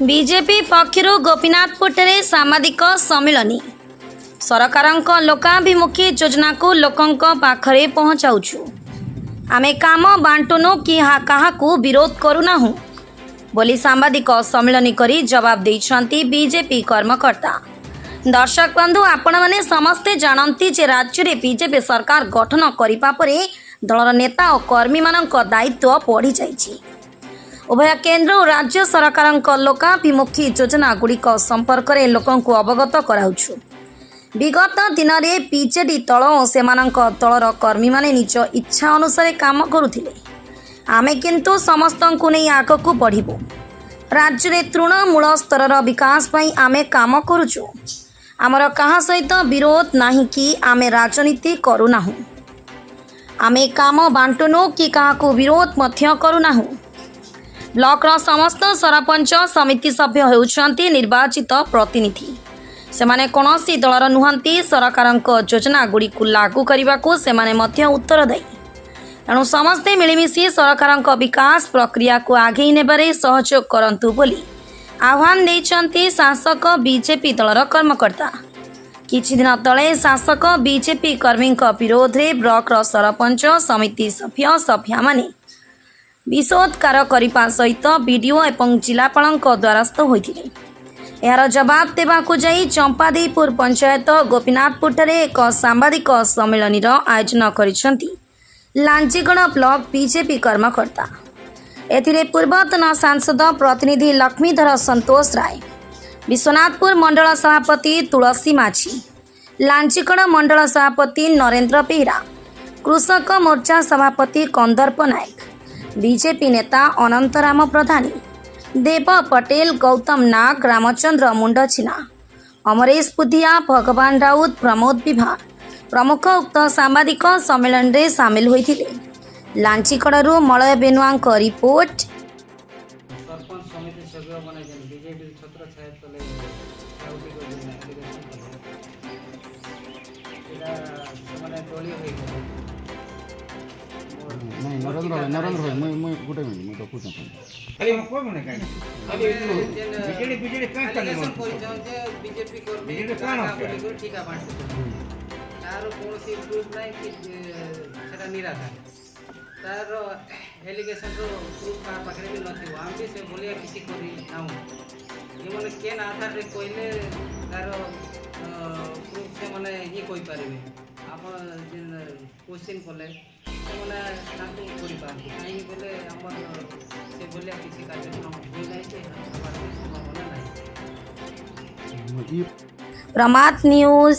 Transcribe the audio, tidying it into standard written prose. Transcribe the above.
BJP पक्षरु Gopinathpur सामाजिक सम्मिलन सरकारक लोकाभिमुखी योजना को लोकंक पाखरे पहुँचाऊछु। आमे काम बांटुनु कि क्या विरोध करूना बोली सांबादिक सम्मिलन करी जवाब देइछंती बीजेपी कर्मकर्ता। दर्शक बंधु आपण माने समस्ते जानती जे राज्य में बीजेपी सरकार गठन करिपा परे दलर नेता और कर्मी मानक दायित्व बढ़ी जाइछि। उभय केंद्र और राज्य सरकार लोकाभिमुखी योजना गुड़िक संपर्क में लोकंक अवगत कराउछु। विगत दिन में बीजेडी दल और सेमानक दलर कर्मी माने निज इच्छा अनुसार काम करुथिले। आमे किंतु समस्त को नहीं आगक बढ़िबु। राज्य में तृणमूल स्तर विकास पई आमे काम करुछु। आमर कहा सहित विरोध नहीं कि आमे राजनीति करूनाहु। आमे काम बांटुनु कि क्या विरोध मध्य करूनाहु। ब्लॉक समस्त सरपंच समिति सभ्य होउछंती निर्वाचित प्रतिनिधि। सेमाने कोनोसी दलर नुहंती सरकारक योजना गुड़ी को लागू करने को सेमाने मध्य उत्तरदायी। तेणु समस्ते मिलमिशि सरकारक विकास प्रक्रिया को आगे नेबारे सहयोग करंतु बोली आह्वान देइछंती शासक बीजेपी दलर कर्मकर्ता। किछि दिन तले शासक बीजेपी कर्मी विरोध में ब्लॉक सरपंच समिति सभ्य सभ्या माने विरोधकार करने सहित बीडीओ एवं जिलापाल द्वारस्थ होते। यार जवाब देवाकू जाई चंपादेईपुर पंचायत गोपीनाथपुर एक सांबादिक सम्मेलन आयोजन करिसेंती लांचीगढ़ ब्लॉक बीजेपी कर्मकर्ता। एथिरे पूर्वतन सांसद प्रतिनिधि लक्ष्मीधर संतोष राय, विश्वनाथपुर मंडल सभापति तुलसी माझी, लांचीगढ़ मंडल सभापति नरेंद्र बेहरा, कृषक मोर्चा सभापति कंदर्प नायक, बीजेपी नेता अनंतराम प्रधानी, देव पटेल, गौतम नाग, रामचंद्र मुंडछिना, अमरेश बुधिया, भगवान राउत, प्रमोद विभा प्रमुख उक्त सांबादिक सम्मेलन में सामिल होते। लांचीगढ़ मलय बेनुआ रिपोर्ट। नरेंद्र भाई मैं गोटे मिनिट मैं रखु खाली हम कोन ने काई खाली बीजेडी कान तने बीजेपी को बीजेडी कान हो ठीका बांट तार कोनसी प्रूफ नाही कि सेटा निराधार तार एलिगेशन रो प्रूफ का पकड़े भी नथि हम भी से बोलिया किसी को भी नाउ ये माने केन आधार रे कोइले तार प्रूफ से माने ही कोई पारिबे आप जिन क्वेश्चन कोले माने ताकू कोइ पारबे काई बोले हमर से बोलिया किसी कार्यक्रम होई नाही के हमार संभावना नाही। प्रमाद न्यूज।